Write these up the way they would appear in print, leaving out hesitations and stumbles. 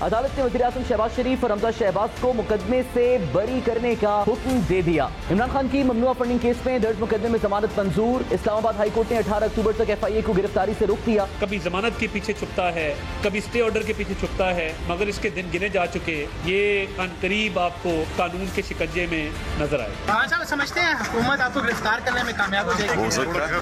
عدالت نے وزیراعظم شہباز شریف اور حمزہ شہباز کو مقدمے سے بری کرنے کا حکم دے دیا۔ عمران خان کی ممنوعہ فنڈنگ کیس میں درج مقدمے میں ضمانت منظور۔ اسلام آباد ہائی کورٹ نے 18 اکتوبر تک FIA کو گرفتاری سے روک دیا۔ کبھی ضمانت کے پیچھے چھپتا ہے، کبھی سٹے آرڈر کے پیچھے چھپتا ہے، مگر اس کے دن گنے جا چکے۔ یہ عنقریب آپ کو قانون کے شکنجے میں نظر آئے۔ صاحب سمجھتے ہیں حکومت آپ کو گرفتار کرنے میں کامیاب ہو جائے گی؟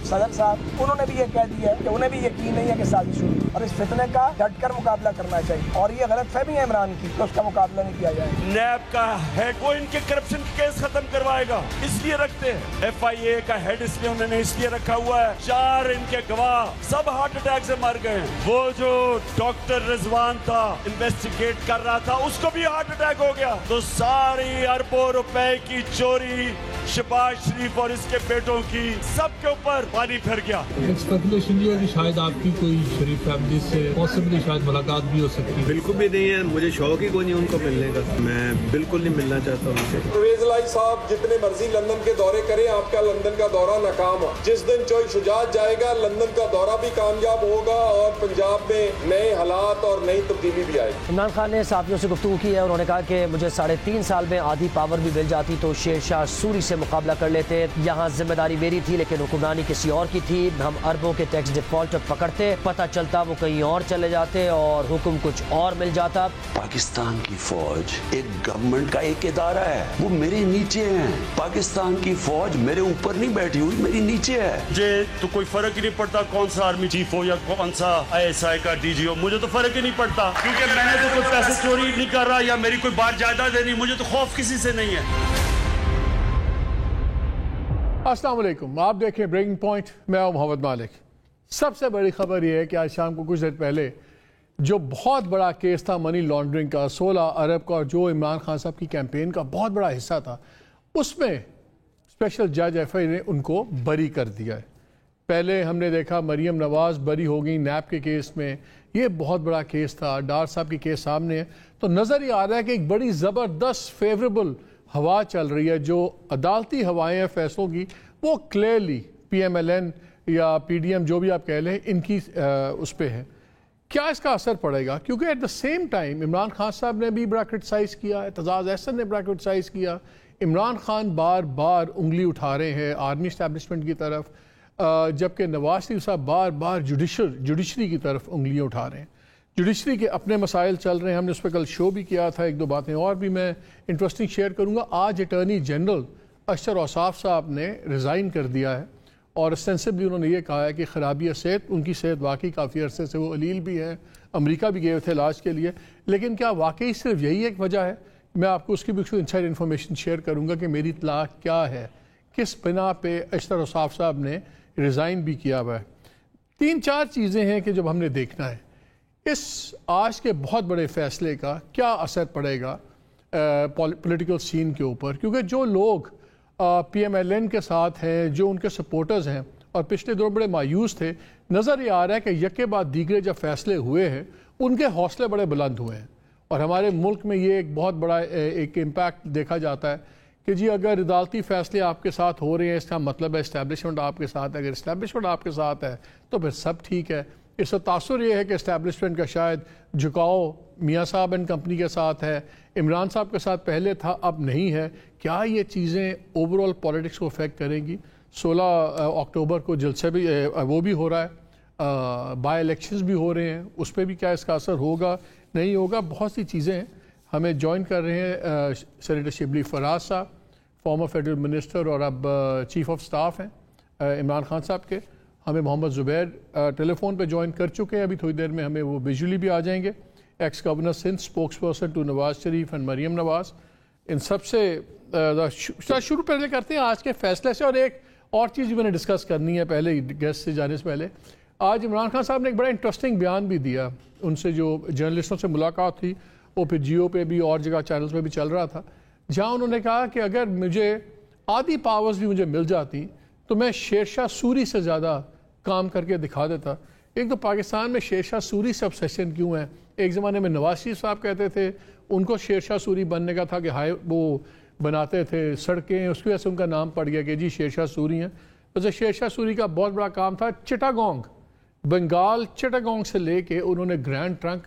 صدر صاحب انہوں نے بھی یہ کہہ دیا ہے کہ انہیں بھی یقین نہیں ہے کہ سازش ہوئی اور اس فتنے کا ڈٹ کر مقابلہ کرنا چاہیے، اور یہ غلط فہمی ہے عمران کی کہ اس کا مقابلہ نہیں کیا جائے۔ نیب کا ہیڈ وہ ان کے کرپشن کیس ختم کروائے گا، اس لیے رکھتے ہیں۔ FIA کا ہیڈ اس لیے انہوں نے اس لیے رکھا ہوا ہے، 4 ان کے گواہ سب ہارٹ اٹیک سے مر گئے ہیں۔ وہ جو ڈاکٹر رضوان تھا انویسٹیگیٹ کر رہا تھا، اس کو بھی ہارٹ اٹیک ہو گیا۔ تو ساری اربوں روپے کی چوری شہباز شریف اور اس کے بیٹوں کی سب کے اوپر پانی پھر گیا۔ اسپیکولیشن یہ ہے کہ شاید آپ کی کوئی شریف فیملی سے پاسبلی شاید ملاقات بھی ہو سکتی ہے۔ بالکل بھی نہیں ہے، مجھے شوق ہی کوئی نہیں ان کو ملنے کا، میں بالکل نہیں ملنا چاہتا ان سے۔ پرویز الہی صاحب جتنے مرضی لندن کے دورے کریں، آپ کا لندن کا دورہ ناکام ہو۔ جس دن چوئی شجاعت جائے گا، لندن کا دورہ بھی کامیاب ہوگا اور پنجاب میں نئے حالات اور نئی تبدیلی بھی آئے گی۔ عمران خان نے صحافیوں سے گفتگو کی ہے، انہوں نے کہا کہ مجھے 3.5 سال میں آدھی پاور بھی مل جاتی تو شیر شاہ سوری سے مقابلہ کر لیتے۔ یہاں ذمہ داری میری تھی لیکن حکمرانی کسی اور کی تھی۔ ہم اربوں کے ٹیکس ڈیفالٹر پکڑتے، پتہ چلتا وہ کہیں اور چلے جاتے اور حکم کچھ اور مل جاتا۔ پاکستان کی فوج ایک گورنمنٹ کا ایک ادارہ ہے، وہ میرے نیچے ہیں۔ پاکستان کی فوج میرے اوپر نہیں بیٹھی ہوئی، میری نیچے ہے۔ مجھے تو کوئی فرق ہی نہیں پڑتا کون سا آرمی چیف ہو یا کون سا ISI کا DG ہو، مجھے تو فرق ہی نہیں پڑتا، کیونکہ میں نے تو کوئی پیسے چوری نہیں کر رہا یا میری کوئی بات جائیداد نہیں، مجھے تو خوف کسی سے نہیں ہے۔ السلام علیکم، آپ دیکھیں بریکنگ پوائنٹ، میں ہوں محمد مالک۔ سب سے بڑی خبر یہ ہے کہ آج شام کو کچھ دیر پہلے جو بہت بڑا کیس تھا منی لانڈرنگ کا 16 ارب کا، جو عمران خان صاحب کی کیمپین کا بہت بڑا حصہ تھا، اس میں اسپیشل جج FIA نے ان کو بری کر دیا ہے۔ پہلے ہم نے دیکھا مریم نواز بری ہو گئی نیب کے کیس میں، یہ بہت بڑا کیس تھا، ڈار صاحب کی کیس سامنے ہے، تو نظر یہ آ رہا ہے کہ ایک بڑی زبردست فیوریبل ہوا چل رہی ہے۔ جو عدالتی ہوائیں ہیں فیصلوں کی، وہ کلیئرلی PMLN یا PDM جو بھی آپ کہہ لیں ان کی اس پہ ہے۔ کیا اس کا اثر پڑے گا؟ کیونکہ at the same time Imran Khan صاحب نے بھی بڑا کرٹیسائز کیا، اعتزاز احسن نے بڑا کرٹیسائز کیا۔ عمران خان بار بار انگلی اٹھا رہے ہیں آرمی اسٹیبلشمنٹ کی طرف، جبکہ نواز شریف صاحب بار بار جوڈیشری کی طرف انگلیاں اٹھا رہے ہیں۔ جوڈیشری کے اپنے مسائل چل رہے ہیں، ہم نے اس پہ کل شو بھی کیا تھا، 1-2 باتیں اور بھی میں انٹرسٹنگ شیئر کروں گا۔ آج اٹارنی جنرل اشر اوصاف صاحب نے ریزائن کر دیا ہے اور سینسبلی انہوں نے یہ کہا ہے کہ خرابی صحت، ان کی صحت واقعی کافی عرصے سے وہ علیل بھی ہے، امریکہ بھی گئے تھے علاج کے لیے، لیکن کیا واقعی صرف یہی ایک وجہ ہے؟ میں آپ کو اس کی بھی انسائڈ انفارمیشن شیئر کروں گا کہ میری اطلاع کیا ہے، کس بنا پہ اشر اوصاف صاحب نے ریزائن بھی کیا ہوا ہے۔ 3-4 چیزیں ہیں کہ جب ہم نے دیکھنا ہے اس آج کے بہت بڑے فیصلے کا کیا اثر پڑے گا پولیٹیکل سین کے اوپر، کیونکہ جو لوگ PMLN کے ساتھ ہیں، جو ان کے سپورٹرز ہیں اور پچھلے دنوں بڑے مایوس تھے، نظر یہ آ رہا ہے کہ یکے بعد دیگرے جب فیصلے ہوئے ہیں ان کے حوصلے بڑے بلند ہوئے ہیں، اور ہمارے ملک میں یہ ایک بہت بڑا ایک امپیکٹ دیکھا جاتا ہے کہ جی اگر عدالتی فیصلے آپ کے ساتھ ہو رہے ہیں، اس کا مطلب ہے اسٹیبلشمنٹ آپ کے ساتھ ہے، اگر اسٹیبلشمنٹ آپ کے ساتھ ہے تو پھر سب ٹھیک ہے۔ اس کا تاثر یہ ہے کہ اسٹیبلشمنٹ کا شاید جھکاؤ میاں صاحب اینڈ کمپنی کے ساتھ ہے، عمران صاحب کے ساتھ پہلے تھا اب نہیں ہے۔ کیا یہ چیزیں اوور آل پولیٹکس کو افیکٹ کریں گی؟ 16 اکتوبر کو جلسے بھی وہ بھی ہو رہا ہے، بائی الیکشنز بھی ہو رہے ہیں، اس پہ بھی کیا اس کا اثر ہوگا نہیں ہوگا؟ بہت سی چیزیں ہیں۔ ہمیں جوائن کر رہے ہیں سینیٹر شبلی فراز صاحب، فارمر فیڈرل منسٹر اور اب چیف آف سٹاف ہیں عمران خان صاحب کے۔ ہمیں محمد زبیر ٹیلی فون پہ جوائن کر چکے ہیں، ابھی تھوڑی دیر میں ہمیں وہ ویژولی بھی آ جائیں گے۔ Ex governor Sindh, spokesperson to Nawaz Sharif and Maryam Nawaz. ان سب سے شروع پہلے کرتے ہیں آج کے فیصلے سے، اور ایک اور چیز میں نے ڈسکس کرنی ہے پہلے گیسٹ سے جانے سے پہلے۔ آج عمران خان صاحب نے ایک بڑا انٹرسٹنگ بیان بھی دیا، ان سے جو جرنلسٹوں سے ملاقات تھی وہ پھر جیو پہ بھی اور جگہ چینلز پہ بھی چل رہا تھا، جہاں انہوں نے کہا کہ اگر مجھے آدھی پاورز بھی مجھے مل جاتی تو میں شیر شاہ سوری سے زیادہ کام کر کے دکھا دیتا۔ ایک تو پاکستان میں شیر شاہ سوری سے obsession کیوں ہے؟ ایک زمانے میں نواز شریف صاحب کہتے تھے ان کو شیر شاہ سوری بننے کا تھا کہ وہ بناتے تھے سڑکیں، اس کی وجہ سے ان کا نام پڑ گیا کہ جی شیر شاہ سوری ہیں۔ ویسے شیر شاہ سوری کا بہت بڑا کام تھا چٹاگونگ، بنگال چٹاگونگ سے لے کے انہوں نے گرینڈ ٹرنک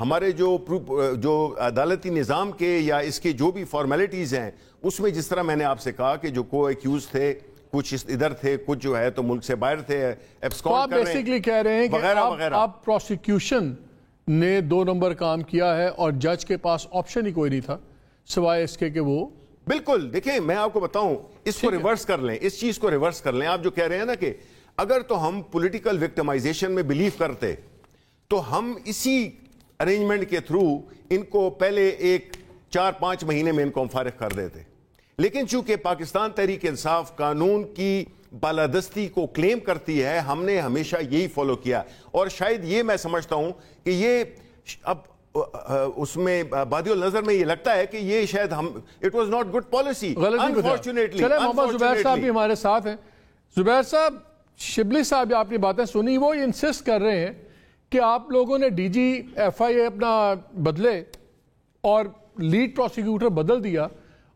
ہمارے جو عدالتی نظام کے یا اس کے جو بھی فارمیلٹیز ہیں اس میں جس طرح میں نے آپ سے کہا کہ جو کو ایکیوز تھے کچھ ادھر تھے کچھ جو ہے تو ملک سے باہر تھے آپ بیسیکلی کہہ رہے ہیں کہ اب پروسیکیوشن نے 2 نمبر کام کیا ہے اور جج کے پاس آپشن ہی کوئی نہیں تھا سوائے اس کے کہ وہ بالکل دیکھیں میں آپ کو بتاؤں اس کو ریورس کر لیں اس چیز کو ریورس کر لیں آپ جو کہہ رہے ہیں نا کہ اگر تو ہم پولیٹیکل وکٹمائزیشن میں بلیو کرتے تو ہم اسی ارینجمنٹ کے تھرو ان کو پہلے ایک 4-5 مہینے میں ان کو ہم فارغ کر دیتے لیکن چونکہ پاکستان تحریک انصاف قانون کی بالادستی کو کلیم کرتی ہے ہم نے ہمیشہ یہی فالو کیا اور شاید یہ میں سمجھتا ہوں کہ یہ اب اس میں بادی النظر میں یہ لگتا ہے کہ یہ شاید ہم it was not good policy unfortunately. چلے محمد زبیر صاحب بھی ہمارے ساتھ ہیں. زبیر صاحب شبلی صاحب آپ نے باتیں سنی وہ انسسٹ کر رہے ہیں کہ آپ لوگوں نے ڈی جی ایف آئی اے اپنا بدلے اور لیڈ پروسیکیوٹر بدل دیا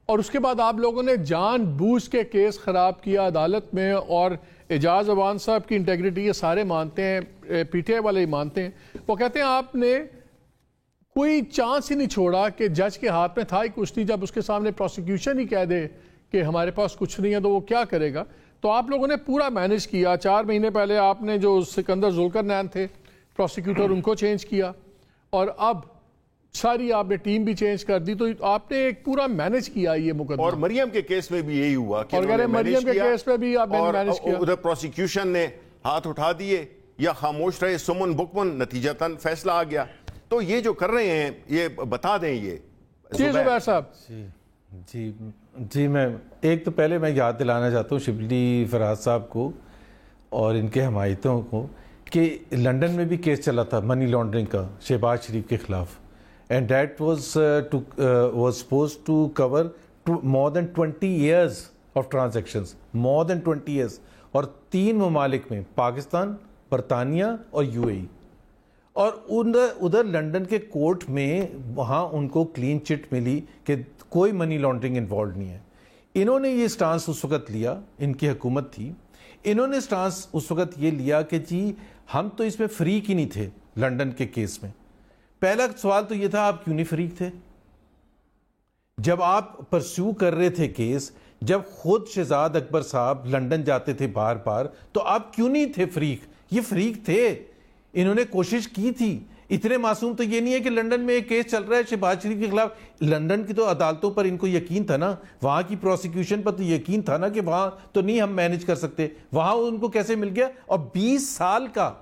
اور اس کے بعد آپ لوگوں نے جان بوجھ کے کیس خراب کیا عدالت میں اور اعجاز عوان صاحب کی انٹیگریٹی یہ سارے مانتے ہیں پی ٹی آئی والے ہی مانتے ہیں. وہ کہتے ہیں آپ نے کوئی چانس ہی نہیں چھوڑا کہ جج کے ہاتھ میں تھا ہی کچھ نہیں جب اس کے سامنے پروسیکیوشن ہی کہہ دے کہ ہمارے پاس کچھ نہیں ہے تو وہ کیا کرے گا. تو آپ لوگوں نے پورا مینج کیا 4 مہینے پہلے آپ نے جو سکندر ذوالقرنین تھے پروسیکیوٹر ان کو چینج کیا اور اب ساری آپ نے ٹیم بھی چینج کر دی تو آپ نے ایک پورا مینج کیا یہ مقدمہ. اور مریم کے کیس میں بھی یہی ہوا کہ مریم کے کیس میں بھی آپ نے مینج کیا ادھر پروسیکیوشن نے ہاتھ اٹھا دیے یا خاموش رہے سمن بکمن نتیجتاً فیصلہ آ گیا. تو یہ جو کر رہے ہیں یہ بتا دیں یہ جی زبیر صاحب. جی میں ایک تو پہلے میں یاد دلانا چاہتا ہوں شبلی فراز صاحب کو اور ان کے حمایتوں کو کہ لنڈن میں بھی کیس چلا تھا منی لانڈرنگ کا شہباز شریف کے خلاف and that was suppose to cover more than 20 years of transactions more than 20 years اور 3 ممالک میں پاکستان برطانیہ اور یو اے ای اور ادھر لنڈن کے کورٹ میں وہاں ان کو کلین چٹ ملی کہ کوئی منی لانڈرنگ انوالوڈ نہیں ہے. انہوں نے یہ سٹانس اس وقت لیا ان کی حکومت تھی انہوں نے سٹانس اس وقت یہ لیا کہ جی ہم تو اس میں فریق ہی نہیں تھے لنڈن کے کیس میں. پہلا سوال تو یہ تھا آپ کیوں نہیں فریق تھے جب آپ پرسیو کر رہے تھے کیس جب خود شہزاد اکبر صاحب لنڈن جاتے تھے بار بار تو آپ کیوں نہیں تھے فریق. یہ فریق تھے انہوں نے کوشش کی تھی. اتنے معصوم تو یہ نہیں ہے کہ لنڈن میں ایک کیس چل رہا ہے شہباز شریف کے خلاف لنڈن کی تو عدالتوں پر ان کو یقین تھا نا وہاں کی پروسیکیوشن پر تو یقین تھا نا کہ وہاں تو نہیں ہم مینج کر سکتے وہاں ان کو کیسے مل گیا. اور 20 سال کا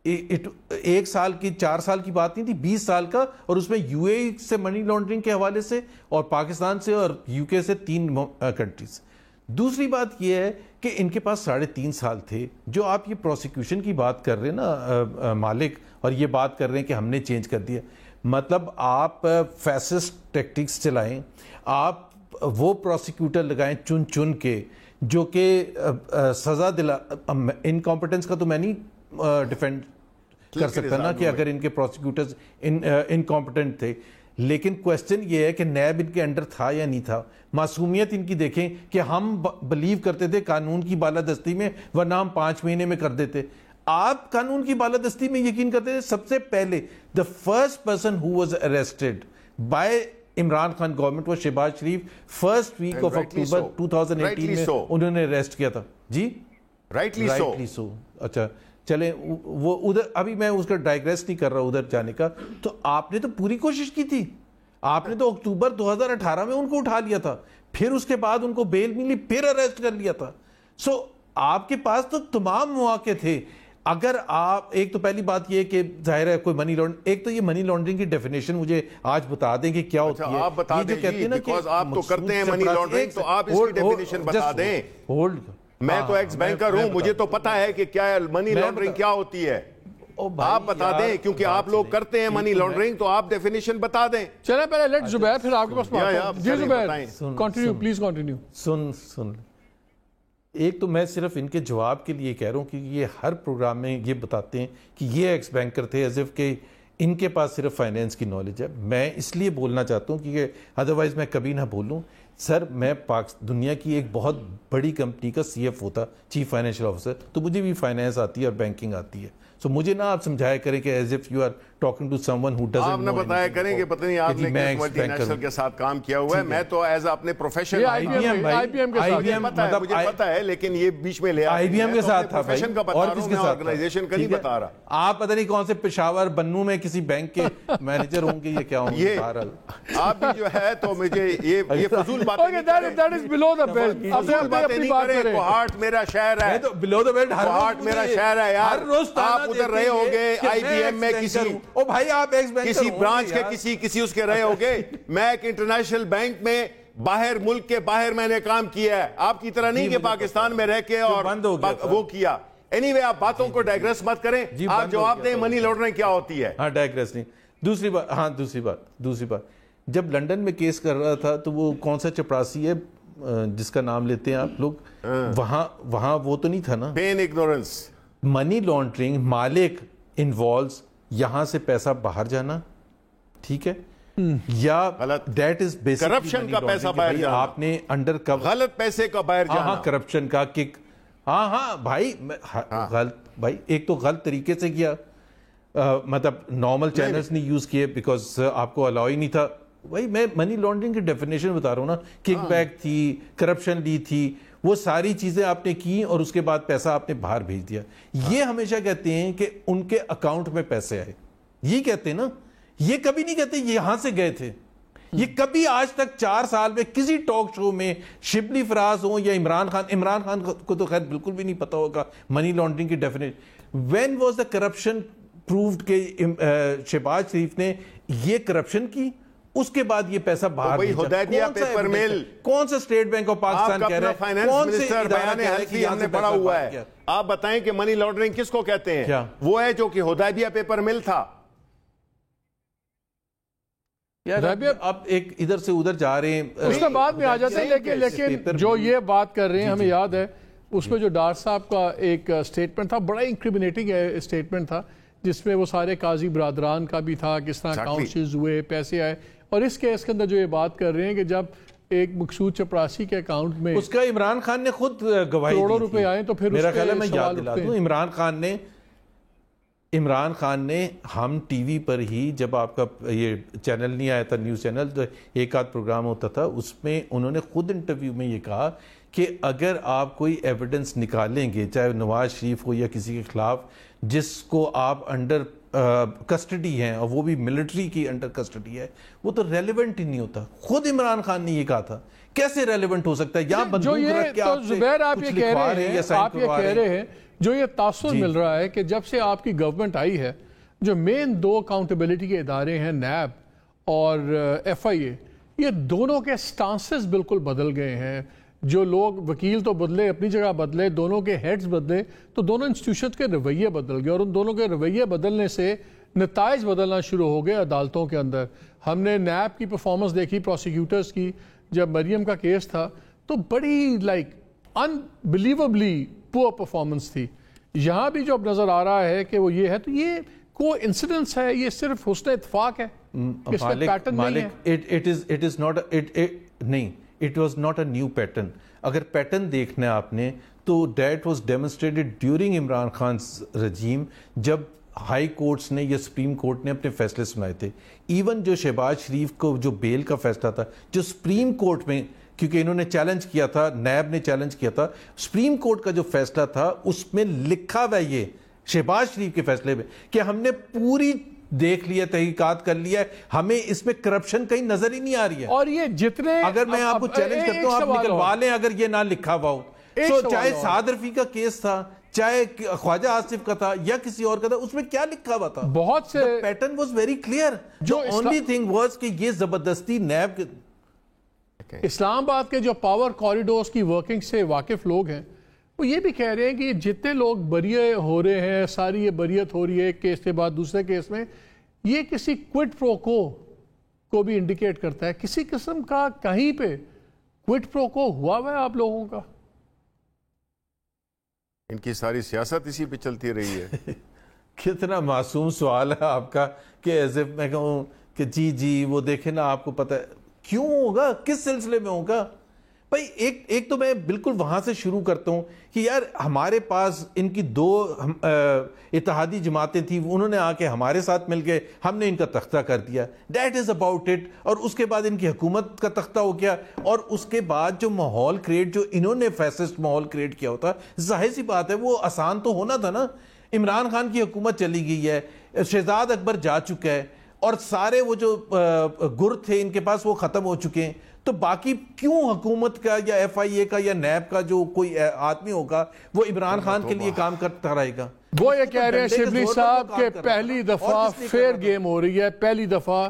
1 سال کی 4 سال کی بات نہیں تھی 20 سال کا اور اس میں یو اے سے منی لانڈرنگ کے حوالے سے اور پاکستان سے اور یو کے سے 3 کنٹریز. دوسری بات یہ ہے کہ ان کے پاس 3.5 سال تھے. جو آپ یہ پروسیکیوشن کی بات کر رہے ہیں نا مالک اور یہ بات کر رہے ہیں کہ ہم نے چینج کر دیا مطلب آپ فیسسٹ ٹیکٹکس چلائیں آپ وہ پروسیکیوٹر لگائیں چن کے جو کہ سزا دلا انکمپٹنس کا تو میں نہیں ڈیفینڈ کر سکتا نا کہ اگر ان کے پروسیکیوٹرز انکمپٹنٹ تھے لیکن کوسچن یہ ہے کہ نیب ان کے انڈر تھا یا نہیں تھا. معصومیت ان کی دیکھیں کہ ہم بلیو کرتے تھے قانون کی بالادستی میں ورنہ ہم 5 مہینے میں کر دیتے. آپ قانون کی بالادستی میں یقین کرتے تھے. سب سے پہلے the first person who was arrested by Imran Khan government وہ شہباز شریف فرسٹ ویک آف اکتوبر 2018 میں انہوں نے اریسٹ کیا تھا. جی رائٹلی سو. اچھا چلیں وہ ادھر ابھی میں اس کا ڈائگریس نہیں کر رہا ادھر جانے کا. تو آپ نے تو پوری کوشش کی تھی آپ نے تو اکتوبر 2018 میں ان کو اٹھا لیا تھا پھر اس کے بعد ان کو بیل ملی پھر اریسٹ کر لیا تھا. سو آپ کے پاس تو تمام مواقع تھے. اگر آپ ایک تو پہلی بات یہ کہ ظاہر ہے کوئی منی لانڈرنگ ایک تو یہ منی لانڈرنگ کی ڈیفینیشن مجھے آج بتا دیں کہ کیا ہوتی ہے. آپ بتا دیں جی بیکاز آپ تو کرتے ہیں منی لانڈرنگ تو آپ اس کی ڈیفینیشن بتا دیں. میں تو ایکس بینکر ہوں مجھے تو پتا ہے کہ کیا منی لانڈرنگ کیا ہوتی ہے. آپ بتا دیں کیونکہ آپ لوگ کرتے ہیں منی لانڈرنگ تو آپ ڈیفینیشن بتا دیں. چلیں پہلے لیٹ زبیر پھر آپ کے پاس جی زبیر کنٹینیو پلیز کنٹینیو. سن ایک تو میں صرف ان کے جواب کے لیے کہہ رہا ہوں کہ یہ ہر پروگرام میں یہ بتاتے ہیں کہ یہ ایکس بینکر تھے ایز اف کہ ان کے پاس صرف فائنینس کی نالج ہے. میں اس لیے بولنا چاہتا ہوں کہ ادروائز میں کبھی نہ بولوں. سر میں دنیا کی ایک بہت بڑی کمپنی کا سی ایف ہوتا چیف فائنینشیل آفیسر تو مجھے بھی فائنینس آتی ہے اور بینکنگ آتی ہے. سو مجھے نہ آپ سمجھایا کریں کہ as if you are talking to someone who doesn't آپ نے know بتایا anything کریں کہ about پتہ نہیں آپ نے میں کس ملٹی expect نیشنل کروں. کے ساتھ کام کیا ہوا ہے. میں تو ایز اپنے پروفیشن IBM مجھے پتہ ہے لیکن یہ بیچ میں لے IBM کے ساتھ تھا پروفیشن کا بتا رہا ہوں, میں آرگنائزیشن کا نہیں بتا رہا. آپ پتہ نہیں کون سے پشاور بنو میں کسی بینک کے مینیجر ہوں گے, یہ کیا ہوں گے. آپ بھی جو ہے تو مجھے یہ فضول باتیں نہیں کریں. کوہاٹ میرا شہر ہے, کوہاٹ میرا شہر ہے یار. آپ ادھر رہے ہوگے IBM میں کسی برانچ کے کسی اس کے رہے ہوگے. میں ایک انٹرنیشنل بینک میں باہر ملک کے باہر میں نے کام کیا ہے, آپ کی طرح نہیں کہ پاکستان میں رہ کے اور وہ کیا. اینی وے آپ باتوں کو ڈائگریس مت کریں, آپ جواب دیں منی لانڈرنگ کیا ہوتی ہے. ہاں ڈائگریس نہیں. دوسری بات جب لنڈن میں کیس کر رہا تھا تو وہ کون سا چپراسی ہے جس کا نام لیتے ہیں آپ لوگ, وہاں وہ تو نہیں تھا نا. پین اگنورنس. منی لانڈرنگ مالک انوالوز یہاں سے پیسہ باہر جانا, ٹھیک ہے, یا دیٹ از بیسکلی کرپشن کا پیسہ باہر جانا. آپ نے انڈر غلط پیسے کا باہر جانا. ہاں کرپشن کا کک. ہاں بھائی غلط, بھائی ایک تو غلط طریقے سے کیا, مطلب نارمل چینلز نہیں یوز کیے بیکاز آپ کو الاؤ ہی نہیں تھا. بھائی میں منی لانڈرنگ کی ڈیفینیشن بتا رہا ہوں نا. کک بیک تھی, کرپشن لی تھی, وہ ساری چیزیں آپ نے کی اور اس کے بعد پیسہ آپ نے باہر بھیج دیا. یہ ہمیشہ کہتے ہیں کہ ان کے اکاؤنٹ میں پیسے آئے, یہ کہتے ہیں نا. یہ کبھی نہیں کہتے یہاں سے گئے تھے. یہ کبھی آج تک 4 سال میں کسی ٹاک شو میں شبلی فراز ہوں یا عمران خان کو تو خیر بالکل بھی نہیں پتا ہوگا منی لانڈرنگ کی definition. When was the corruption proved کہ شہباز شریف نے یہ کرپشن کی, اس کے بعد یہ پیسہ باہر بھیجا. کون سے اسٹیٹ بینک آف پاکستان کہہ رہا ہے, فائنانس منسٹر بیان حلفی ہم نے پڑھا ہوا ہے. آپ بتائیں کہ منی لانڈرنگ کس کو کہتے ہیں. وہ ہے جو کہ حدیبیہ پیپر مل تھا. آپ ایک ادھر سے ادھر جا رہے ہیں, اس کے بعد میں آ جاتے ہیں. لیکن جو یہ بات کر رہے ہیں ہمیں یاد ہے اس میں جو ڈار صاحب کا ایک سٹیٹمنٹ تھا, بڑا انکریمنیٹنگ سٹیٹمنٹ تھا, جس میں وہ سارے قاضی برادران کا بھی تھا, کس طرح اکاؤنٹس ہوئے, پیسے آئے. اور اس کیس کے اندر جو یہ بات کر رہے ہیں کہ جب ایک مقصود چپراسی کے اکاؤنٹ میں اس کا عمران خان نے خود گواہی دی, کروڑوں روپے آئے, تو پھر میرا خیال ہے میں یاد دلاتا ہوں عمران خان نے ہم ٹی وی پر ہی, جب آپ کا یہ چینل نہیں آیا تھا نیوز چینل, جو ایک آدھ پروگرام ہوتا تھا, اس میں انہوں نے خود انٹرویو میں یہ کہا کہ اگر آپ کوئی ایویڈنس نکالیں گے, چاہے نواز شریف ہو یا کسی کے خلاف, جس کو آپ انڈر کسٹڈی ہیں اور وہ بھی ملٹری کی انڈر کسٹڈی ہے, وہ تو ریلیونٹ ہی نہیں ہوتا. خود عمران خان نے یہ کہا تھا. کیسے ریلیونٹ ہو سکتا ہے؟ یہاں بندوق رکھ کے آپ سے کچھ لکھوا رہے ہیں یا سائن کروا رہے ہیں. جو یہ تاثر مل رہا ہے کہ جب سے آپ کی گورنمنٹ آئی ہے, جو مین 2 اکاؤنٹیبلٹی کے ادارے ہیں نیب اور FIA, یہ دونوں کے سٹانسز بالکل بدل گئے ہیں. جو لوگ وکیل تو بدلے, اپنی جگہ بدلے, دونوں کے ہیڈز بدلے, تو دونوں انسٹیٹیوشن کے رویے بدل گئے, اور ان دونوں کے رویے بدلنے سے نتائج بدلنا شروع ہو گئے عدالتوں کے اندر. ہم نے نیب کی پرفارمنس دیکھی, پروسیکیوٹرز کی, جب مریم کا کیس تھا تو بڑی انبلیویبلی پور پرفارمنس تھی. یہاں بھی جو اب نظر آ رہا ہے کہ وہ یہ ہے, تو یہ کو انسیڈنس ہے, یہ صرف حسن اتفاق ہے, اس میں پیٹرن نہیں ہے. نہیں, it was not a new pattern. اگر پیٹرن دیکھنا ہے آپ نے تو that was demonstrated during Imran Khan's regime, جب ہائی کورٹس نے یا سپریم کورٹ نے اپنے فیصلے سنائے تھے. ایون جو شہباز شریف کو جو بیل کا فیصلہ تھا, جو سپریم کورٹ میں, کیونکہ انہوں نے چیلنج کیا تھا, نیب نے چیلنج کیا تھا, سپریم کورٹ کا جو فیصلہ تھا اس میں لکھا ہوا یہ شہباز شریف کے فیصلے میں کہ ہم نے پوری دیکھ لیا, تحقیقات کر لیا ہے, ہمیں اس میں کرپشن کہیں نظر ہی نہیں آ رہی ہے. اور یہ جتنے, اگر میں آپ کو چیلنج کرتا ہوں آپ نکلوا لیں اگر یہ نہ لکھا ہوا ہو. چاہے سعد رفیع کا کیس تھا, چاہے خواجہ آصف کا تھا یا کسی اور کا تھا, اس میں کیا لکھا ہوا تھا؟ بہت سے پیٹرن واز ویری کلیئر. جو اونلی تھنگ واز کہ یہ زبردستی نیب کے اسلام آباد کے جو پاور کوریڈورز کی ورکنگ سے واقف لوگ ہیں, وہ یہ بھی کہہ رہے ہیں کہ جتنے لوگ بریئے ہو رہے ہیں, ساری یہ بریت ہو رہی ہے ایک کیس کے بعد دوسرے کیس میں, یہ کسی کوئٹ پرو کو بھی انڈیکیٹ کرتا ہے. کسی قسم کا کہیں پہ کوئٹ پرو کو ہوا ہے آپ لوگوں کا؟ ان کی ساری سیاست اسی پہ چلتی رہی ہے. کتنا معصوم سوال ہے آپ کا کہ ایز اف میں کہوں کہ جی وہ دیکھیں نا, آپ کو پتہ ہے کیوں ہوگا, کس سلسلے میں ہوگا. بھائی ایک تو میں بالکل وہاں سے شروع کرتا ہوں کہ یار ہمارے پاس ان کی 2 اتحادی جماعتیں تھیں، انہوں نے آ کے ہمارے ساتھ مل کے ہم نے ان کا تختہ کر دیا، دیٹ از اباؤٹ اٹ. اور اس کے بعد ان کی حکومت کا تختہ ہو گیا، اور اس کے بعد جو ماحول کریٹ، جو انہوں نے فیسسٹ ماحول کریٹ کیا ہوتا، ظاہر سی بات ہے وہ آسان تو ہونا تھا نا. عمران خان کی حکومت چلی گئی ہے، شہزاد اکبر جا چکا ہے، اور سارے وہ جو گر تھے ان کے پاس وہ ختم ہو چکے ہیں. تو باقی کیوں حکومت کا یا ایف آئی اے کا یا نیب کا جو کوئی آدمی ہوگا وہ عمران خان کے لیے کام کرتا رہے گا؟ وہ یہ کہہ رہے ہیں شبلی صاحب کہ پہلی دفعہ فیئر گیم ہو رہی ہے، پہلی دفعہ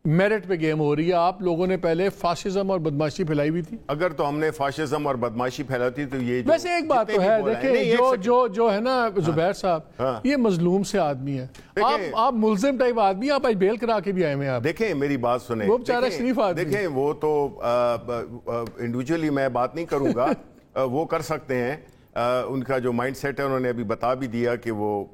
میرٹ پہ گیم ہو رہی ہے. آپ لوگوں نے پہلے فاشزم اور بدماشی پھیلائی ہوئی تھی. اگر تو ہم نے فاشزم اور بدماشی پھیلائی تھی تو یہ ویسے ایک بات تو ہے، دیکھیں جو ہے نا زبیر صاحب، یہ مظلوم سے آدمی ہے، آپ ملزم ٹائپ آدمی، آپ آج بیل کرا کے بھی آئے ہیں. آپ دیکھیں میری بات سنیں، وہ بیچارہ شریف آدمی، دیکھیں وہ تو انڈیویجولی میں بات نہیں کروں گا، وہ کر سکتے ہیں، ان کا جو مائنڈ سیٹ ہے انہوں نے ابھی بتا بھی دیا کہ وہ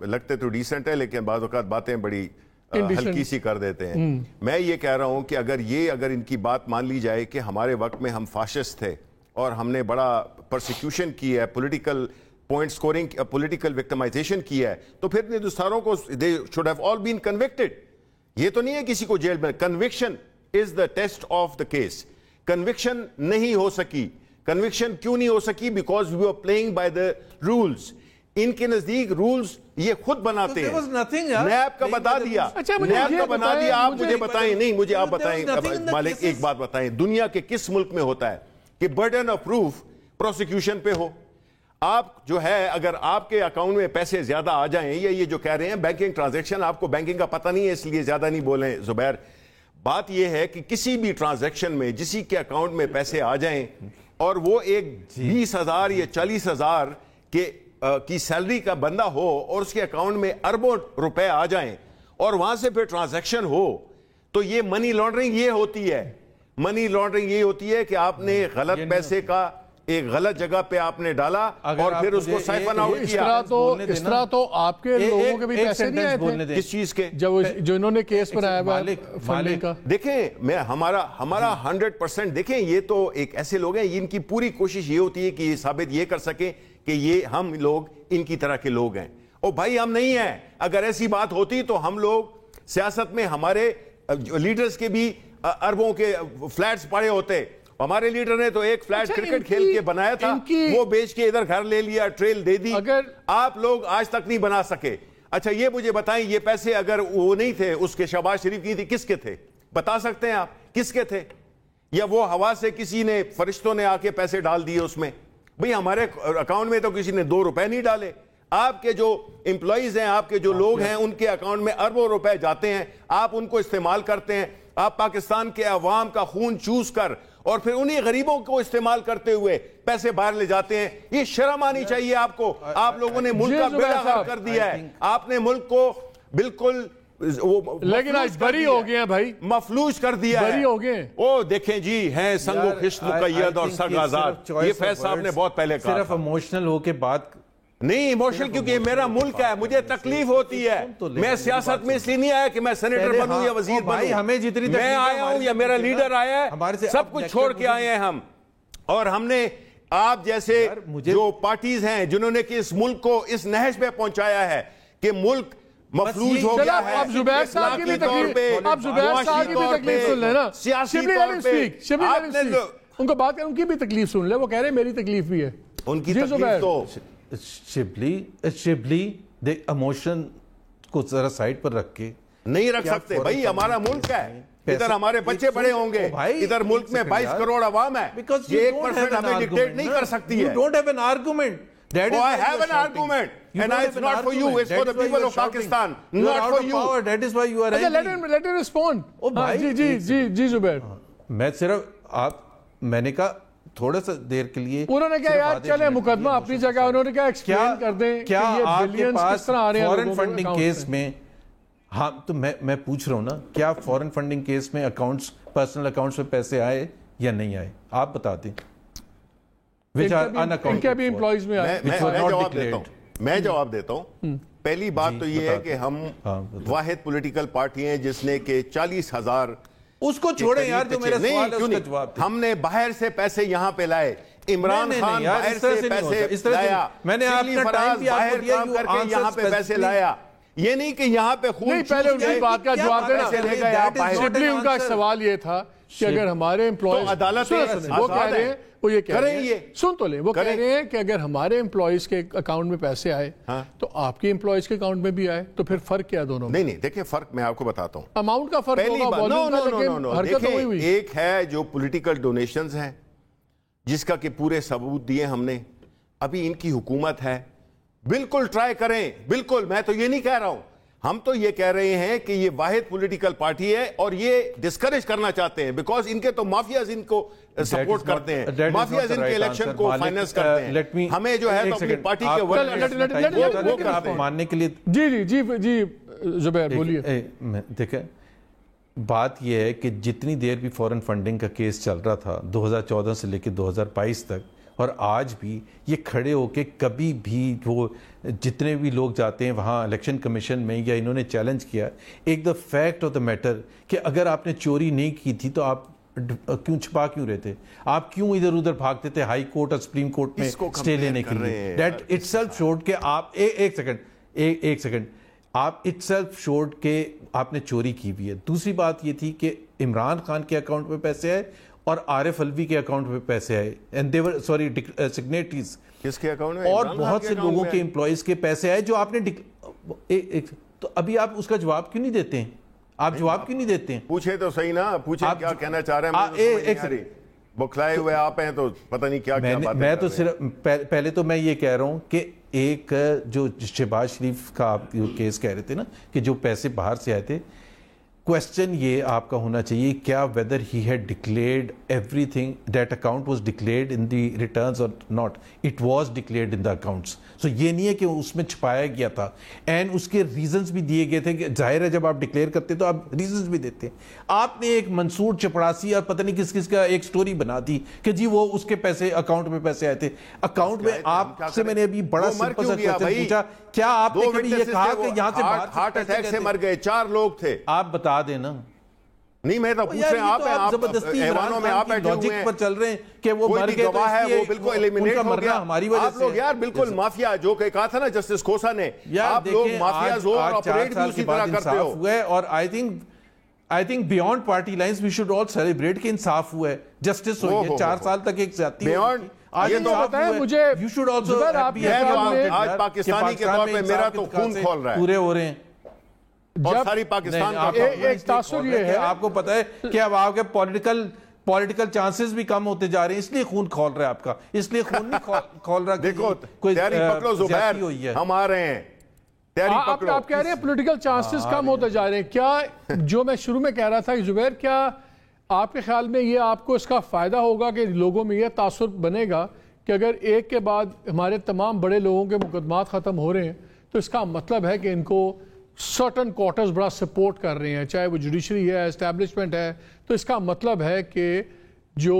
لگتے تو ڈیسنٹ ہے لیکن بعض اوقات باتیں بڑی ہلکی سی کر دیتے ہیں. میں یہ کہہ رہا ہوں کہ اگر ان کی بات مان لی جائے کہ ہمارے وقت میں ہم فاشسٹ تھے اور ہم نے بڑا پرسیکیوشن کی ہے، political point scoring, political victimization کی ہے، تو پھر ہندوستانوں کو they should have all been convicted. یہ تو نہیں ہے کسی کو جیل میں. Conviction is the test of the case. Conviction نہیں ہو سکی. کنوکشن کیوں نہیں ہو سکی؟ Because we are playing by the rules. ان کے نزدیک رولز یہ خود بناتے ہیں. نیب کا بتا دیا، نیب کا بنا دیا. آپ مجھے بتائیں، نہیں مجھے آپ بتائیں مالک، ایک بات بتائیں، دنیا کے کس ملک میں ہوتا ہے کہ برڈن آف پروف پروسیکیوشن پہ ہو؟ آپ جو ہے اگر آپ کے اکاؤنٹ میں پیسے زیادہ آ جائیں، یا یہ جو کہہ رہے ہیں بینکنگ ٹرانزیکشن، آپ کو بینکنگ کا پتہ نہیں ہے اس لیے زیادہ نہیں بولیں زبیر. بات یہ ہے کہ کسی بھی ٹرانزیکشن میں جسی کے اکاؤنٹ میں پیسے آ جائیں اور وہ ایک 20,000 یا 40,000 کی سیلری کا بندہ ہو اور اس کے اکاؤنٹ میں اربوں روپے آ جائیں اور وہاں سے پھر ٹرانزیکشن ہو، تو یہ منی لانڈرنگ یہ ہوتی ہے. منی لانڈرنگ یہ ہوتی ہے کہ آپ نے غلط پیسے کا ایک غلط جگہ پہ آپ نے ڈالا اور پھر اس کو سائفن آؤٹ کیا. اس طرح تو آپ کے لوگوں کے بھی پیسے نہیں آئے تھے. کس چیز کے؟ جو انہوں نے کیس بنایا فنڈنگ کا. دیکھیں میں ہمارا 100%، دیکھیں یہ تو ایک ایسے لوگ ہیں ان کی پوری کوشش یہ ہوتی ہے کہ یہ ثابت یہ کر سکیں کہ یہ ہم لوگ ان کی طرح کے لوگ ہیں. او بھائی ہم نہیں ہیں. اگر ایسی بات ہوتی تو ہم لوگ سیاست میں ہمارے لیڈرز کے بھی اربوں کے فلیٹس پڑے ہوتے. ہمارے لیڈر نے تو ایک فلیٹ کرکٹ کھیل کے بنایا تھا، وہ بیچ کے ادھر گھر لے لیا، ٹریل دے دی. آپ لوگ آج تک نہیں بنا سکے. اچھا یہ مجھے بتائیں، یہ پیسے اگر وہ نہیں تھے اس کے شہباز شریف کی تھی، کس کے تھے بتا سکتے ہیں آپ؟ کس کے تھے؟ یا وہ ہوا سے کسی نے فرشتوں نے آ کے پیسے ڈال دیے اس میں؟ بھئی ہمارے اکاؤنٹ میں تو کسی نے 2 روپے نہیں ڈالے. آپ کے جو امپلائیز ہیں، آپ کے جو لوگ ہیں، ان کے اکاؤنٹ میں اربوں روپے جاتے ہیں، آپ ان کو استعمال کرتے ہیں. آپ پاکستان کے عوام کا خون چوس کر اور پھر انہی غریبوں کو استعمال کرتے ہوئے پیسے باہر لے جاتے ہیں. یہ شرم آنی چاہیے آپ کو. آپ لوگوں نے ملک کا بیڑا غرق کر دیا ہے. آپ نے ملک کو بالکل لیکن آج بری ہو گئے ہیں بھائی، مفلوج کر دیا ہے. بری ہو گئے. او دیکھیں جی، ہیں سنگ و خشت مقید اور سگ آزاد. یہ فیض صاحب نے بہت پہلے کہا. صرف ایموشنل ہو کے بات نہیں، ایموشنل کیونکہ یہ میرا ملک ہے، مجھے تکلیف ہوتی ہے. میں سیاست میں اس لیے نہیں آیا کہ میں سینیٹر بنوں یا وزیر بنوں. میں آیا ہوں یا میرا لیڈر آیا ہے، سب کچھ چھوڑ کے آئے ہیں ہم. اور ہم نے آپ جیسے جو پارٹیز ہیں جنہوں نے کہ اس ملک کو اس نہج پہ پہنچایا ہے کہ ملک مفلوج ہو گیا ہے. اب زبیر صاحب کی بھی تکلیف سن لیں نا، سیاسی طور پہ ان کو بات کریں، ان کی بھی تکلیف سن لیں. وہ کہہ رہے ہیں میری تکلیف بھی ہے. ان کی تکلیف تو شبلی ایموشن کو ذرا سائڈ پر رکھ کے نہیں رکھ سکتے. بھائی ہمارا ملک ہے، ادھر ہمارے بچے بڑے ہوں گے، ادھر ملک میں 22 کروڑ عوام ہے. یہ 1% ہمیں ڈکٹیٹ نہیں کر سکتی ہے. You don't have an argument. Oh, I have an argument. And it's not for you, it's for the people of Pakistan. Not for you. That is why you are angry. Let him respond. جی زبیر. میں صرف میں نے کہا تھوڑا سا دیر کے لیے انہوں نے کہا یار چلے مقدمہ اپنی جگہ، انہوں نے کہا ایکسپلین کر دیں کہ یہ بلینز کس طرح آ رہے ہیں فورن فنڈنگ کیس میں. ہاں تو میں پوچھ رہا ہوں نا، کیا فورن فنڈنگ کیس میں اکاؤنٹس، پرسنل اکاؤنٹس میں پیسے آئے یا نہیں آئے؟ آپ بتا دیں. ان کے بھی امپلائیز میں آئے. میں جواب دیتا ہوں. پہلی بات تو یہ ہے کہ ہم واحد پولیٹیکل پارٹی ہیں جس نے کہ 40,000 اس کو چھوڑیں یار، جو میرا سوال ہے اس کا جواب دیں۔ ہم نے باہر سے پیسے یہاں پہ لائے، عمران خان باہر سے پیسے لایا، میں نے آپ کا ٹائم بھی آپ کو دیا، کام کر کے یہاں پہ پیسے لایا، یہ نہیں کہ یہاں پہ خون پہلے ان کی بات کا جواب دینا۔ سمپلی ان کا سوال یہ تھا کہ اگر ہمارے امپلائیز وہ کہہ رہے ہیں، وہ یہ کہہ رہے ہیں، سن تو لیں، وہ کہہ رہے ہیں کہ اگر ہمارے امپلائیز کے اکاؤنٹ میں پیسے آئے تو آپ کے امپلائیز کے اکاؤنٹ میں بھی آئے، تو پھر فرق کیا دونوں میں؟ نہیں دیکھیں، فرق میں آپ کو بتاتا ہوں، اماؤنٹ کا فرق ہوگا، والیوم کا، لیکن حرکت ہوئی ہوئی۔ ایک ہے جو پولیٹیکل ڈونیشنز ہیں جس کا کہ پورے ثبوت دیے ہم نے، ابھی ان کی حکومت ہے، بالکل ٹرائی کریں، بالکل، میں تو یہ نہیں کہہ رہا ہوں، ہم تو یہ کہہ رہے ہیں کہ یہ واحد پولیٹیکل پارٹی ہے اور یہ ڈسکریج کرنا چاہتے ہیں، بیکاز ان کے تو مافیاز ان کو سپورٹ کرتے ہیں، مافیاز ان کے الیکشن کو فائننس کرتے ہیں، ہمیں جو ہے تو اپنی پارٹی کے وہ کرتے ہیں ماننے کے لیے۔ جی زبیر بولیے۔ دیکھیں، بات یہ ہے کہ جتنی دیر بھی فورن فنڈنگ کا کیس چل رہا تھا 2014 سے لے کے 2022 تک، اور آج بھی یہ کھڑے ہو کے کبھی بھی وہ جتنے بھی لوگ جاتے ہیں وہاں الیکشن کمیشن میں یا انہوں نے چیلنج کیا، ایک the fact of the matter کہ اگر آپ نے چوری نہیں کی تھی تو آپ کیوں چھپا کیوں رہتے، آپ کیوں ادھر ادھر بھاگتے تھے ہائی کورٹ اور سپریم کورٹ میں سٹے لینے کے لیے؟ دیٹ اٹ سیلف شوڈ کہ آپ ایک سیکنڈ آپ اٹ سیلف شوڈ کہ آپ نے چوری کی بھی ہے۔ دوسری بات یہ تھی کہ عمران خان کے اکاؤنٹ میں پیسے آئے اور عارف الوی کے اکاؤنٹ میں پیسے آئے، and they were sorry signatories, کس کے اکاؤنٹ میں؟ اور بہت سے لوگوں کے امپلائیز کے پیسے آئے جو آپ نے تو ابھی آپ اس کا جواب کیوں نہیں دیتے ہیں؟ آپ جواب کیوں نہیں دیتے ہیں؟ پوچھے تو صحیح نا، پوچھے کیا کہنا چاہ رہے ہیں، بکھلائے ہوئے آپ ہیں تو پتہ نہیں کیا کیا باتیں۔ میں تو صرف پہلے تو میں یہ کہہ رہا ہوں کہ ایک جو شہباز شریف کا آپ کیس کہہ رہے تھے نا کہ جو پیسے باہر سے آئے تھے، کوشچن یہ آپ کا ہونا چاہیے کیا whether he had declared everything, that account was declared in the returns or not. It was declared in the accounts. So یہ نہیں ہے کہ اس میں چھپایا گیا تھا، اینڈ اس کے ریزنز بھی دیے گئے تھے کہ ظاہر ہے جب آپ ڈکلیئر کرتے تو آپ ریزنز بھی دیتے ہیں۔ آپ نے ایک منصور چپڑاسی اور پتہ نہیں کس کس کا ایک سٹوری بنا دی کہ جی وہ اس کے پیسے اکاؤنٹ میں پیسے آئے تھے، اکاؤنٹ میں آپ سے میں نے ابھی بڑا سمپل سا کوسچن پوچھا، کیا آپ نے کبھی یہ کہا کہ یہاں سے ہارٹ اٹیک سے مر گئے 4 لوگ تھے؟ آپ بتا دینا۔ نہیں میں تو پوچھ رہے ہیں، آپ زبردستی ایوانوں میں آپ بیٹھے ہوئے ہیں پر چل رہے ہیں کہ وہ مر گئے، گواہ ہے وہ بالکل ایلیمینیٹ ہو گیا ہماری وجہ سے۔ آپ لوگ یار بالکل مافیا، جو کہ کہا تھا نا جسٹس کھوسا نے، آپ لوگ مافیا زور آپریٹ بھی اسی طرح کرتے ہو۔ اور I think beyond party lines we should all celebrate کہ انصاف ہوا ہے، جسٹس ہوئی ہے، 4 سال تک ایک زیادتی ہوئی۔ یہ تو پتہ ہے مجھے، you should also آج پاکستانی کے طور پہ میرا تو خون کھول رہا ہے، پورے ہو رہے ہیں اور ساری پاکستان کا ایک تاثر یہ ہے، آپ کو پتہ ہے کہ اب آپ کے پولیٹیکل چانسز بھی کم ہوتے جا رہے ہیں، اس لیے خون کھول رہا ہے آپ کا، اس لیے خون نہیں کھول رہا۔ دیکھو تیاری پکڑو زبیر، ہم آ رہے ہیں، آپ کہہ رہے ہیں پولیٹیکل چانسز کم ہوتے جا رہے ہیں، کیا جو میں شروع میں کہہ رہا تھا زبیر، کیا آپ کے خیال میں یہ آپ کو اس کا فائدہ ہوگا کہ لوگوں میں یہ تاثر بنے گا کہ اگر ایک کے بعد ہمارے تمام بڑے لوگوں کے مقدمات ختم ہو رہے ہیں تو اس کا مطلب ہے کہ ان کو سرٹن کوارٹرز بڑا سپورٹ کر رہے ہیں، چاہے وہ جوڈیشری ہے، اسٹیبلشمنٹ ہے، تو اس کا مطلب ہے کہ جو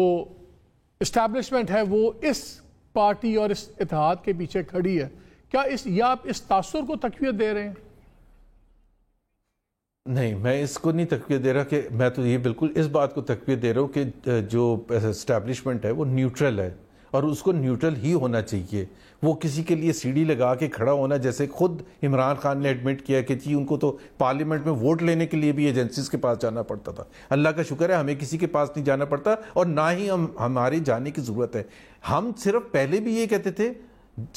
اسٹیبلشمنٹ ہے وہ اس پارٹی اور اس اتحاد کے پیچھے کھڑی ہے۔ کیا یا آپ اس تاثر کو تقویت دے رہے ہیں؟ نہیں، میں اس کو نہیں تقویت دے رہا، کہ میں تو یہ بالکل اس بات کو تقویت دے رہا ہوں کہ جو اسٹیبلشمنٹ ہے وہ نیوٹرل ہے، اور اس کو نیوٹرل ہی ہونا چاہیے۔ وہ کسی کے لیے سیڑھی لگا کے کھڑا ہونا، جیسے خود عمران خان نے ایڈمٹ کیا کہ جی ان کو تو پارلیمنٹ میں ووٹ لینے کے لیے بھی ایجنسیز کے پاس جانا پڑتا تھا، اللہ کا شکر ہے ہمیں کسی کے پاس نہیں جانا پڑتا، اور نہ ہی ہمارے جانے کی ضرورت ہے۔ ہم صرف پہلے بھی یہ کہتے تھے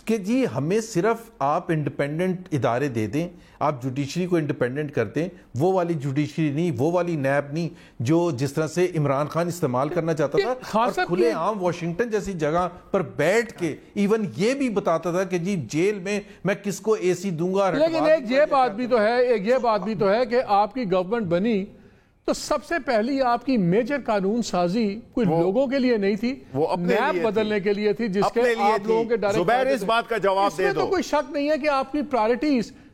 کہ جی ہمیں صرف آپ انڈیپینڈنٹ ادارے دے دیں، آپ جوڈیشری کو انڈیپینڈنٹ کر دیں، وہ والی جوڈیشری نہیں، وہ والی نیب نہیں جو جس طرح سے عمران خان استعمال کرنا چاہتا تھا، اور کھلے عام واشنگٹن جیسی جگہ پر بیٹھ کے ایون یہ بھی بتاتا تھا کہ جی جیل میں کس کو اے سی دوں گا۔ لیکن ایک یہ بات بھی تو ہے کہ آپ کی گورنمنٹ بنی تو سب سے پہلی آپ کی میجر قانون سازی کوئی لوگوں کے لیے نہیں تھی، نیب بدلنے کے لیے تھی، جس کے آپ لوگوں کے زبیر اس بات کا جواب دے دو۔ اس میں تو کوئی شک نہیں ہے کہ آپ کی priorities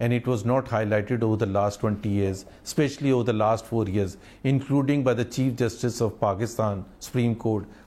and it was not highlighted over the last 20 years, especially over the last 4 years, including by the Chief Justice of Pakistan, Supreme Court,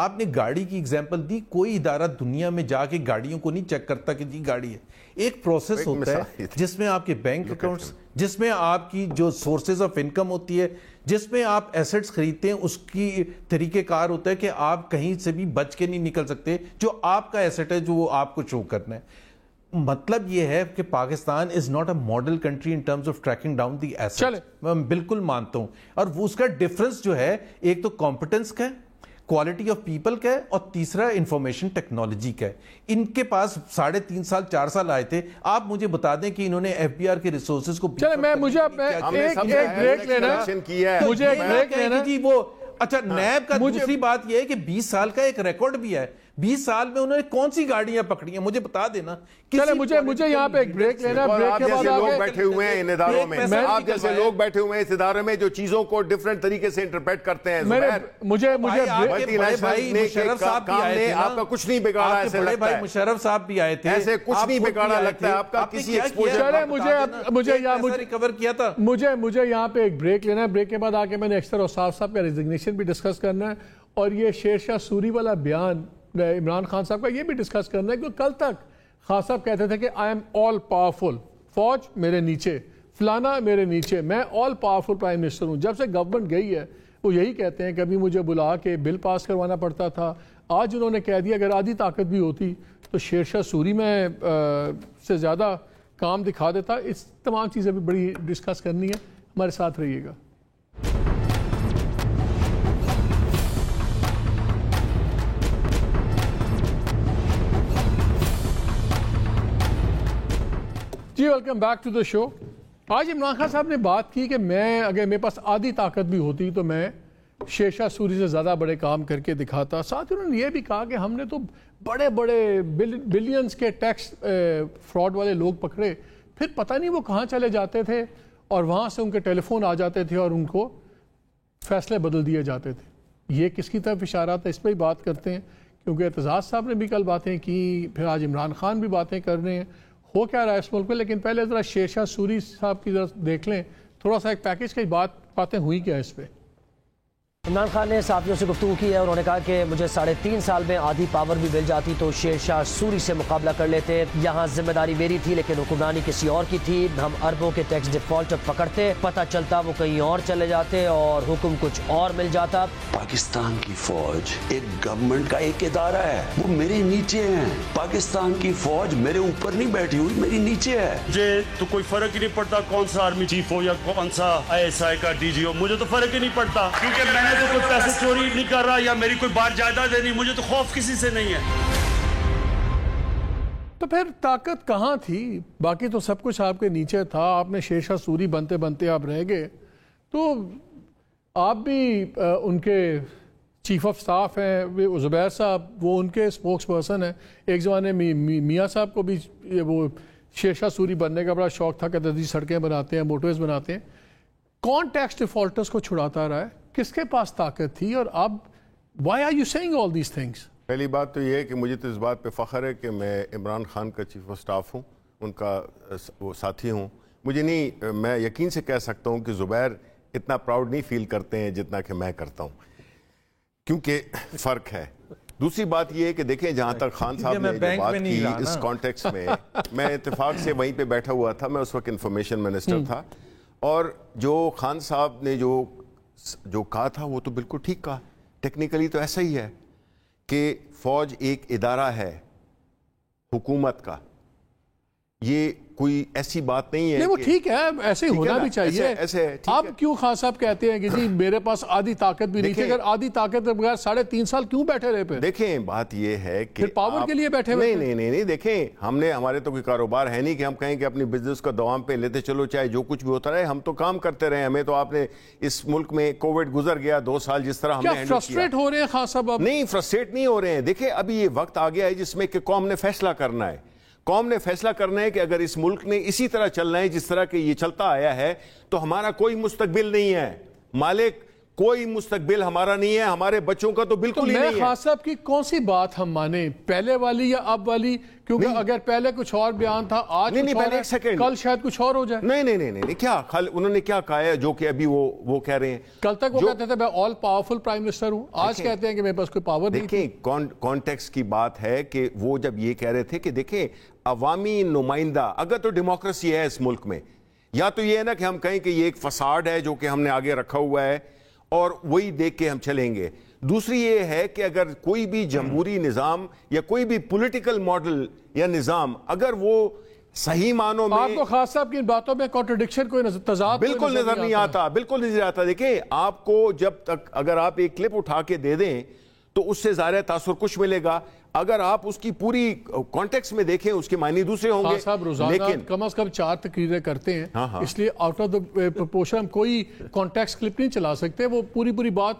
آپ نے گاڑی کی اگزامپل دی, کوئی ادارہ دنیا میں جا کے گاڑیوں کو نہیں چیک کرتا کہ جی گاڑی ہے. ایک پروسیس ہوتا ہے جس میں آپ کے بینک اکاؤنٹس, جس میں آپ کی جو سورسز آف انکم ہوتی ہے, جس میں آپ ایسٹس خریدتے ہیں, اس کی طریقہ کار ہوتا ہے کہ آپ کہیں سے بھی بچ کے نہیں نکل سکتے. جو آپ کا ایسٹ ہے جو وہ آپ کو شو کرنا ہے. مطلب یہ ہے کہ Pakistan is not a model country in terms of tracking down the assets. میں بالکل مانتا ہوں, اور وہ اس کا ڈفرنس جو ہے ایک تو کمپٹنس کا ہے, کوالٹی آف پیپل کا ہے, اور تیسرا انفارمیشن ٹیکنالوجی کا ہے. ان کے پاس 3.5 سال 4 سال آئے تھے. آپ مجھے بتا دیں کہ انہوں نے ایف بی آر کے ریسورسز کو مجھے ایک بریک لینا جی. وہ اچھا نیب کا دوسری بات یہ ہے کہ 20 سال کا ایک ریکارڈ بھی ہے. 20 سال میں انہوں نے کون سی گاڑیاں پکڑی ہیں مجھے بتا دینا. چلے مجھے یہاں پہ ایک بریک لینا. آپ جیسے لوگ بیٹھے ہوئے ہیں ان اداروں میں, آپ جیسے لوگ بیٹھے ہوئے ہیں اس ادارے میں جو چیزوں کو ڈیفرنٹ طریقے سے انٹرپریٹ کرتے ہیں. مجھے آپ کا کچھ نہیں بگاڑا, ایسے بڑے بھائی مشرف صاحب بھی آئے تھے, ایسے کچھ نہیں بگاڑا لگتا ہے آپ کا کسی ایکسپوجر. مجھے یہاں پہ ایک بریک لینا ہے. بریک کے بعد آ کے میں نے اکثر اوصاف صاحب کا ریزگنیشن بھی ڈسکس کرنا ہے, اور یہ شیر شاہ سوری والا بیان عمران خان صاحب کا یہ بھی ڈسکس کرنا ہے. کیونکہ کل تک خان صاحب کہتے تھے کہ آئی ایم آل پاورفل, فوج میرے نیچے, فلانا میرے نیچے, میں آل پاورفل پرائم منسٹر ہوں. جب سے گورنمنٹ گئی ہے وہ یہی کہتے ہیں, کبھی مجھے بلا کے بل پاس کروانا پڑتا تھا. آج انہوں نے کہہ دیا اگر آدھی طاقت بھی ہوتی تو شیر شاہ سوری میں سے زیادہ کام دکھا دیتا. اس تمام چیزیں بھی بڑی ڈسکس کرنی ہے. ہمارے ساتھ رہیے گا. جی ویلکم بیک ٹو دا شو. آج عمران خان صاحب نے بات کی کہ اگر میرے پاس آدھی طاقت بھی ہوتی تو میں شیر شاہ سوری سے زیادہ بڑے کام کر کے دکھاتا. ساتھ انہوں نے یہ بھی کہا کہ ہم نے تو بڑے بڑے بلینز کے ٹیکس فراڈ والے لوگ پکڑے, پھر پتہ نہیں وہ کہاں چلے جاتے تھے, اور وہاں سے ان کے ٹیلی فون آ جاتے تھے اور ان کو فیصلے بدل دیے جاتے تھے. یہ کس کی طرف اشارات ہے, اس پہ ہی بات کرتے ہیں, کیونکہ اعتزاز صاحب نے بھی کل باتیں کی, پھر آج عمران خان بھی باتیں کر رہے ہیں. ہو کیا رہا ہے اس ملک میں. لیکن پہلے ذرا شیر شاہ سوری صاحب کی ذرا دیکھ لیں, تھوڑا سا ایک پیکیج کی باتیں ہوئی کیا اس پہ. عمران خان نے صحافیوں سے گفتگو کی ہے. انہوں نے کہا کہ مجھے 3.5 سال میں آدھی پاور بھی مل جاتی تو شیر شاہ سوری سے مقابلہ کر لیتے. یہاں ذمہ داری میری تھی لیکن حکمرانی کسی اور کی تھی. ہم اربوں کے ٹیکس ڈیفالٹ پکڑتے, پتہ چلتا وہ کہیں اور چلے جاتے اور حکم کچھ اور مل جاتا. پاکستان کی فوج ایک گورنمنٹ کا ایک ادارہ ہے, وہ میرے نیچے ہیں. پاکستان کی فوج میرے اوپر نہیں بیٹھی ہوئی, میری نیچے ہے. مجھے تو کوئی فرق ہی نہیں پڑتا کون سا آرمی چیف ہو یا کون سا ISI کا DG ہو, مجھے تو فرق ہی نہیں پڑتا, کیونکہ میں تو کوئی پیسے چوری نہیں کر رہا یا میری کوئی بار جائیداد نہیں, مجھے تو خوف کسی سے نہیں ہے. تو پھر طاقت کہاں تھی؟ باقی تو سب کچھ آپ کے نیچے تھا. آپ نے شیر شاہ سوری بنتے بنتے آپ رہ گئے, تو آپ بھی ان کے چیف آف سٹاف ہیں. زبیر صاحب وہ ان کے اسپوکس پرسن ہیں. ایک زمانے میں میاں صاحب کو بھی وہ شیر شاہ سوری بننے کا بڑا شوق تھا کہ دردی سڑکیں بناتے ہیں, موٹویز بناتے ہیں. کون ٹیکس ڈیفالٹرز کو چھڑاتا رہا ہے؟ کس کے پاس طاقت تھی؟ اور اب why are you seeing all these things? پہلی بات تو یہ ہے کہ مجھے تو اس بات پہ فخر ہے کہ میں عمران خان کا چیف آف سٹاف ہوں, ان کا وہ ساتھی ہوں. مجھے نہیں, میں یقین سے کہہ سکتا ہوں کہ زبیر اتنا پراؤڈ نہیں فیل کرتے ہیں جتنا کہ میں کرتا ہوں, کیونکہ فرق ہے. دوسری بات یہ ہے کہ دیکھیں جہاں تک خان صاحب نے جو بات کی اس کانٹیکس میں اتفاق سے وہیں پہ بیٹھا ہوا تھا. میں اس وقت انفارمیشن منسٹر تھا, اور جو خان صاحب نے جو کہا تھا وہ تو بالکل ٹھیک کہا. ٹیکنیکلی تو ایسا ہی ہے کہ فوج ایک ادارہ ہے حکومت کا, یہ کوئی ایسی بات نہیں ہے. نہیں وہ ٹھیک ہے, ایسے ہی ہونا بھی چاہیے. آپ کیوں خان صاحب کہتے ہیں کہ جی میرے پاس آدھی طاقت بھی نہیں تھی؟ اگر آدھی طاقت بغیر 3.5 سال کیوں بیٹھے رہے پہ؟ دیکھیں بات یہ ہے کہ پھر پاور کے لیے بیٹھے ہوئے. نہیں دیکھیں, ہم نے, ہمارے تو کوئی کاروبار ہے نہیں کہ ہم کہیں کہ اپنی بزنس کا دوام پہ لیتے چلو چاہے جو کچھ بھی ہوتا رہے. ہم تو کام کرتے رہے. ہمیں تو آپ نے اس ملک میں کووڈ گزر گیا 2 سال, جس طرح ہم نے ہینڈل کیا. فرسٹریٹ ہو رہے ہیں خان صاحب؟ نہیں فرسٹریٹ نہیں ہو رہے ہیں. دیکھیں ابھی یہ وقت آ گیا ہے جس میں کہ قوم نے فیصلہ کرنا ہے. قوم نے فیصلہ کرنا ہے کہ اگر اس ملک نے اسی طرح چلنا ہے جس طرح کہ یہ چلتا آیا ہے تو ہمارا کوئی مستقبل نہیں ہے. مالک کوئی مستقبل ہمارا نہیں ہے, ہمارے بچوں کا تو بالکل ہی نہیں ہے. میں خان صاحب کی کون سی بات ہم مانیں, پہلے والی یا اب والی؟ کیونکہ اگر پہلے کچھ اور بیان تھا, آج کچھ اور ہے, کل شاید کچھ اور ہو جائے. نہیں, کیا انہوں نے کیا کہا ہے جو کہ ابھی وہ کہہ رہے ہیں؟ کل تک وہ کہتے تھے میں آل پاورفل پرائم منسٹر ہوں, آج کہتے ہیں کہ میرے پاس کوئی پاور نہیں. دیکھیں کانٹیکسٹ کی بات ہے کہ وہ جب یہ کہہ رہے تھے کہ دیکھیں عوامی نمائندہ, اگر تو ڈیموکریسی ہے اس ملک میں, یا تو یہ ہے نا کہ ہم کہیں کہ یہ ایک فساد ہے جو کہ ہم نے آگے رکھا ہوا ہے اور وہی دیکھ کے ہم چلیں گے. دوسری یہ ہے کہ اگر کوئی بھی جمہوری نظام یا کوئی بھی پولیٹیکل ماڈل یا نظام اگر وہ صحیح معنوں میں, آپ کو خاص صاحب کی باتوں میں کانٹرڈکشن کوئی تضاد بالکل نظر نہیں آتا, بالکل نظر آتا. دیکھیں آپ کو جب تک اگر آپ ایک کلپ اٹھا کے دے دیں تو اس سے ظاہر تاثر کچھ ملے گا, اگر آپ اس کی پوری کانٹیکس میں دیکھیں اس کے معنی دوسرے ہوں گے. لیکن کم از کم 4 تقریریں کرتے ہیں, اس لیے آؤٹ آف دا پرپورشن ہم کوئی کانٹیکس کلپ نہیں چلا سکتے. وہ پوری بات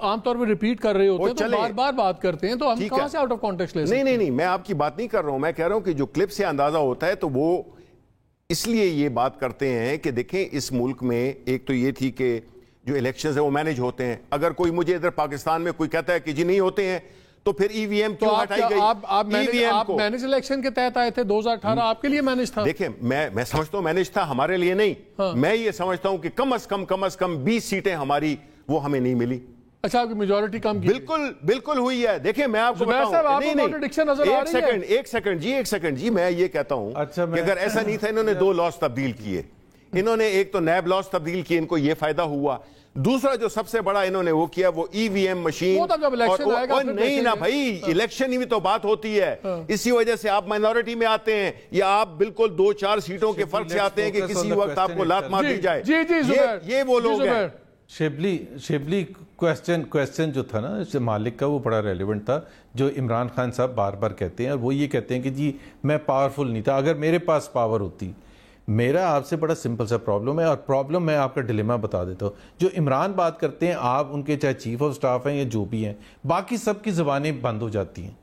عام طور پر ریپیٹ کر رہے ہوتے ہیں تو بار بار بات کرتے ہیں, تو ہم کہاں سے آؤٹ آف کانٹیکس لے سکتے ہیں؟ نہیں, میں آپ کی بات نہیں کر رہا ہوں, میں کہہ رہا ہوں کہ جو کلپ سے اندازہ ہوتا ہے تو وہ اس لیے یہ بات کرتے ہیں کہ دیکھیں اس ملک میں ایک تو یہ تھی کہ جو الیکشنز ہیں وہ مینج ہوتے ہیں. اگر کوئی مجھے ادھر پاکستان میں کوئی کہتا ہے کہ جی نہیں ہوتے ہیں تو پھر ای وی ایم کیوں ہٹائی گئی؟ آپ مینج الیکشن کے تحت آئے تھے 2018, آپ کے لیے مینج تھا. دیکھیں میں سمجھتا ہوں مینج تھا, ہمارے لیے نہیں. میں یہ سمجھتا ہوں کہ کم از کم 20 سیٹیں ہماری وہ ہمیں نہیں ملی. اچھا, آپ کی میجورٹی کم کی؟ بالکل ہوئی ہے. دیکھیں میں آپ کو بتاؤں, ایک سیکنڈ جی, میں یہ کہتا ہوں کہ اگر ایسا نہیں تھا, انہوں نے 2 لاز تبدیل کیے. انہوں نے ایک تو نیب لاز تبدیل کیے, ان کو یہ فائدہ ہوا. دوسرا جو سب سے بڑا انہوں نے وہ کیا وہ ای وی ایم مشین. نہیں نا بھائی, الیکشن ہی تو بات ہوتی ہے, اسی وجہ سے آپ مائنورٹی میں آتے ہیں یا آپ بالکل 2-4 سیٹوں کے فرق سے آتے ہیں کہ کسی وقت آپ کو لات مار دی جائے. یہ وہ لوگ ہیں. شیبلی کویسچن جو تھا نا مالک کا, وہ بڑا ریلیونٹ تھا, جو عمران خان صاحب بار بار کہتے ہیں, اور وہ یہ کہتے ہیں کہ جی میں پاورفل نہیں تھا, اگر میرے پاس پاور ہوتی. میرا آپ سے بڑا سمپل سا پرابلم ہے, اور پرابلم میں آپ کا ڈیلیما بتا دیتا ہوں. جو عمران بات کرتے ہیں, آپ ان کے چاہے چیف آف سٹاف ہیں یا جو بھی ہیں, باقی سب کی زبانیں بند ہو جاتی ہیں.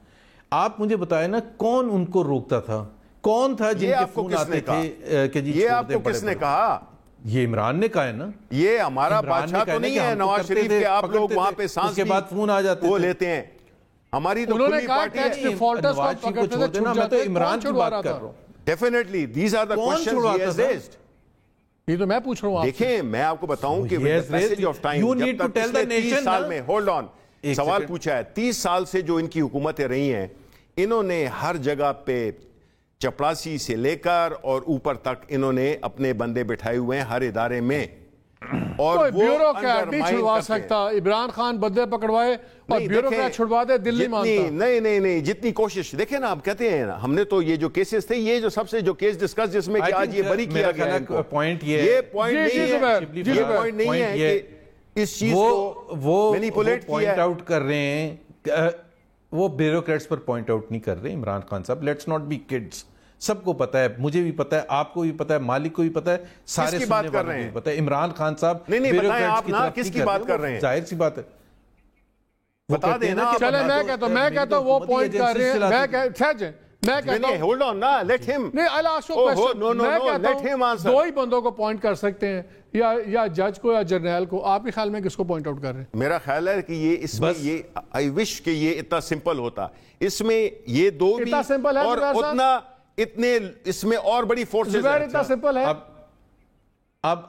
آپ مجھے بتائیں نا کون ان کو روکتا تھا, کون تھا جن کے فون آتے تھے کہ جی یہ آپ کو کس نے کہا؟ یہ عمران نے کہا ہے نا, یہ ہمارا بادشاہ تو نہیں ہے نواز شریف کے. آپ لوگ وہاں پہ سانس کے بعد فون آ جاتے وہ لیتے ہیں, ہماری تو کھلی پارٹی ہے. میں تو عمران کی بات کر رہا ہوں. Definitely, these are the questions he has raised. یہ تو میں پوچھ رہا ہوں. دیکھیں میں آپ کو بتاؤں کہ with the passage of time, جب تک پچھلے 30 سال میں, hold on, سوال پوچھا ہے, 30 سال سے جو ان کی حکومتیں رہی ہیں, انہوں نے ہر جگہ پہ چپراسی سے لے کر اور اوپر تک انہوں نے اپنے بندے بٹھائے ہوئے ہیں ہر ادارے میں, اور کوئی بیوروکریٹ نہیں چھڑوا سکتا. عمران خان بدلے پکڑوائے اور بیوروکریٹ چھڑوا دے, دل نہیں مانتا. نہیں, جتنی کوشش, دیکھیں نا آپ کہتے ہیں ہم نے تو یہ جو کیسز تھے, یہ جو سب سے جو کیس ڈسکس جس میں کہ آج یہ بری کیا گیا ہے, پوائنٹ یہ پوائنٹ نہیں ہے کہ اس چیز کو مینیپولیٹ کیا ہے. پوائنٹ آؤٹ کر رہے ہیں, وہ بیوروکریٹس پر پوائنٹ آؤٹ نہیں کر رہے عمران خان صاحب. Let's not be kids. سب کو پتا ہے, مجھے بھی پتا ہے, آپ کو بھی پتا ہے, مالک کو بھی پتا ہے, سارے سننے والوں کو بھی پتا ہے. عمران خان صاحب نہیں بتائیں آپ نا کس کی بات کر رہے ہیں, ظاہر سی بات ہے بتا دیں نا. چلے میں کہتا ہوں وہ پوائنٹ کر رہے ہیں, میں کہتا ہوں ہولڈ آن نا, لیٹ ہم. نہیں, I'll ask you a question. میں کہتا ہوں 2 ہی بندوں کو پوائنٹ کر سکتے ہیں, یا جج کو یا جرنیل کو. آپ کے خیال میں کس کو پوائنٹ آؤٹ کر رہے ہیں؟ میرا خیال ہے کہ یہ اس میں یہ آئی وش کہ یہ اتنا سمپل ہوتا. اس میں یہ 2 بھی اور اتنا اتنے اس میں اور بڑی فورسز ہیں. اتنا سمپل ہے. اب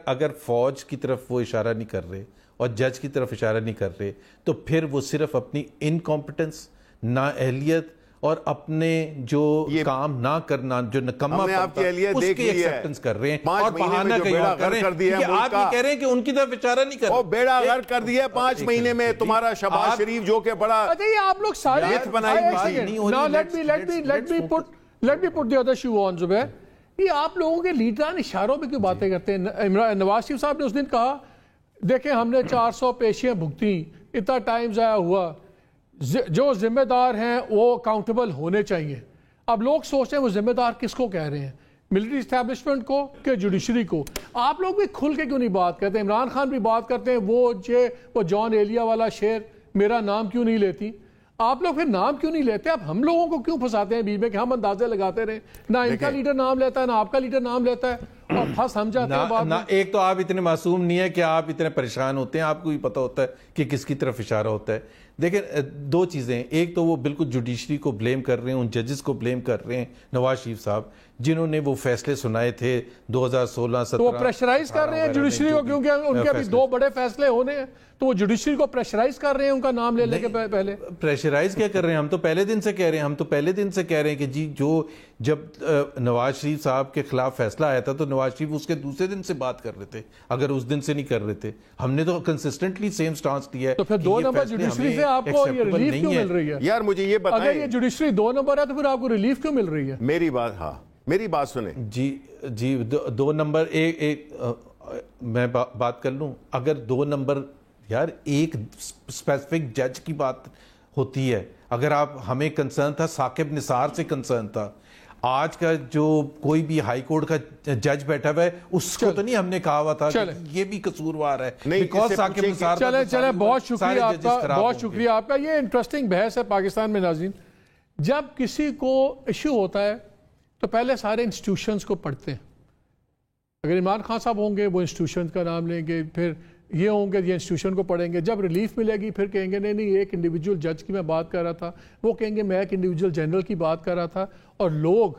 اگر فوج کی طرف وہ اشارہ نہیں کر رہے اور جج کی طرف اشارہ نہیں کر رہے, تو پھر وہ صرف اپنی انکمپٹنس, نااہلیت اور اپنے جو کام نہ کرنا, جو نکمہ اس کی ایکسپٹنس کر رہے ہیں, اور بہانہ کہیں اور کر رہے ہیں کہ آپ یہ کہہ رہے ہیں کہ ان کی طرف اشارہ نہیں کر رہے. بیڑا غرق کر دیا 5 مہینے میں تمہارا شہباز شریف, جو کہ بڑا آپ لوگ سارے Let me put the other shoe on, زبیر. یہ آپ لوگوں کے لیڈران اشاروں پہ کیوں باتیں کرتے ہیں؟ نواز شریف صاحب نے اس دن کہا دیکھیں ہم نے 400 پیشیاں بھگتیں, اتنا ٹائم ضائع ہوا, جو ذمہ دار ہیں وہ اکاؤنٹیبل ہونے چاہیے. اب لوگ سوچتے ہیں وہ ذمہ دار کس کو کہہ رہے ہیں, ملٹری اسٹیبلشمنٹ کو کہ جوڈیشری کو؟ آپ لوگ بھی کھل کے کیوں نہیں بات کرتے؟ عمران خان بھی بات کرتے ہیں, وہ جان ایلیا والا شعر میرا نام کیوں نہیں لیتی. آپ لوگ پھر نام کیوں نہیں لیتے؟ آپ ہم لوگوں کو کیوں پھنساتے ہیں بیچ میں کہ ہم اندازے لگاتے رہیں؟ نہ ان کا لیڈر نام لیتا ہے، نہ آپ کا لیڈر نام لیتا ہے، اور پھنس ہم جاتے ہیں بعد میں۔ ایک تو آپ اتنے معصوم نہیں ہے کہ آپ اتنے پریشان ہوتے ہیں، آپ کو بھی پتہ ہوتا ہے کہ کس کی طرف اشارہ ہوتا ہے۔ دیکھیں دو چیزیں ہیں، ایک تو وہ بالکل جوڈیشری کو بلیم کر رہے ہیں، ان ججز کو بلیم کر رہے ہیں، نواز شریف صاحب جنہوں نے وہ فیصلے سنائے تھے 2016-17۔ تو وہ پریشرائز کر رہے ہیں جوڈیشری کو، کیونکہ ان کے ابھی 2 بڑے فیصلے ہونے ہیں، تو وہ جوڈیشری کو پریشرائز کر رہے ہیں ان کا نام لے کے پہلے۔ پریشرائز کیا کر رہے ہیں؟ ہم تو پہلے دن سے کہہ رہے ہیں کہ جی جب نواز شریف صاحب کے خلاف فیصلہ آیا تھا تو نواز شریف اس کے دوسرے دن سے بات کر رہے تھے، اگر اس دن سے نہیں کر رہے تھے۔ ہم نے تو کنسسٹنٹلی سیم سٹانس لیا ہے۔ تو پھر 2 نمبر جوڈیشری سے آپ کو یہ ریلیف کیوں مل رہی ہے؟ یار مجھے یہ بتائیں، اگر یہ جوڈیشری 2 نمبر ہے تو پھر آپ کو ریلیف کیوں مل رہی ہے؟ میری بات سنیں جی 2 نمبر ایک میں بات کر لوں، اگر 2 نمبر یار ایک اسپیسیفک جج کی بات ہوتی ہے، اگر آپ ہمیں کنسرن تھا ثاقب نثار سے کنسرن تھا، آج کا جو کوئی بھی ہائی کورٹ کا جج بیٹھا ہوا ہے اس کو تو نہیں ہم نے کہا ہوا تھا کہ یہ بھی قصوروار ہے بیکاز ثاقب نثار۔ چلیں بہت شکریہ آپ کا، بہت شکریہ آپ کا۔ یہ انٹرسٹنگ بحث ہے پاکستان میں ناظرین، جب کسی کو ایشو ہوتا ہے تو پہلے سارے انسٹیٹیوشنز کو پڑھتے ہیں۔ اگر عمران خان صاحب ہوں گے وہ انسٹیٹیوشن کا نام لیں گے، پھر یہ ہوں گے یہ انسٹیٹیوشن کو پڑھیں گے، جب ریلیف ملے گی پھر کہیں گے نہیں ایک انڈیویجول جج کی میں بات کر رہا تھا، وہ کہیں گے میں ایک انڈیویجول جنرل کی بات کر رہا تھا، اور لوگ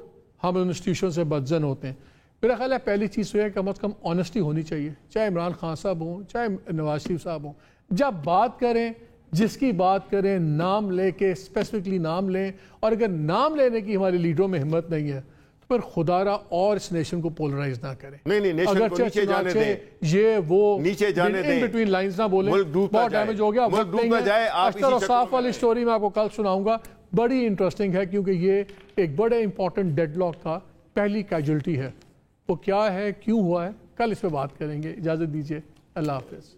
ہم انسٹیٹیوشن سے بدزن ہوتے ہیں۔ میرا خیال ہے پہلی چیز تو ہے کم از کم آنیسٹی ہونی چاہیے، چاہے عمران خان صاحب ہوں چاہے نواز شریف صاحب ہوں، جب بات کریں جس کی بات کریں نام لے کے اسپیسیفکلی نام لیں، اور اگر نام لینے کی ہمارے لیڈروں میں ہمت نہیں ہے پر خدا را اور اس نیشن کو پولرائز نہ کریں۔ نہیں نیشن کو نیچے جانے دیں، یہ وہ نیچے جانے دیں، ان بٹوین لائنز نہ بولیں، بہت ڈیمیج ہو گیا، وقت نہیں ہے۔ اشتر و صاف والی سٹوری میں آپ کو کل سناؤں گا، بڑی انٹرسٹنگ ہے کیونکہ یہ ایک بڑے امپورٹنٹ ڈیڈ لاک کا پہلی کیجولٹی ہے، وہ کیا ہے، کیوں ہوا ہے، کل اس پہ بات کریں گے۔ اجازت دیجیے، اللہ حافظ۔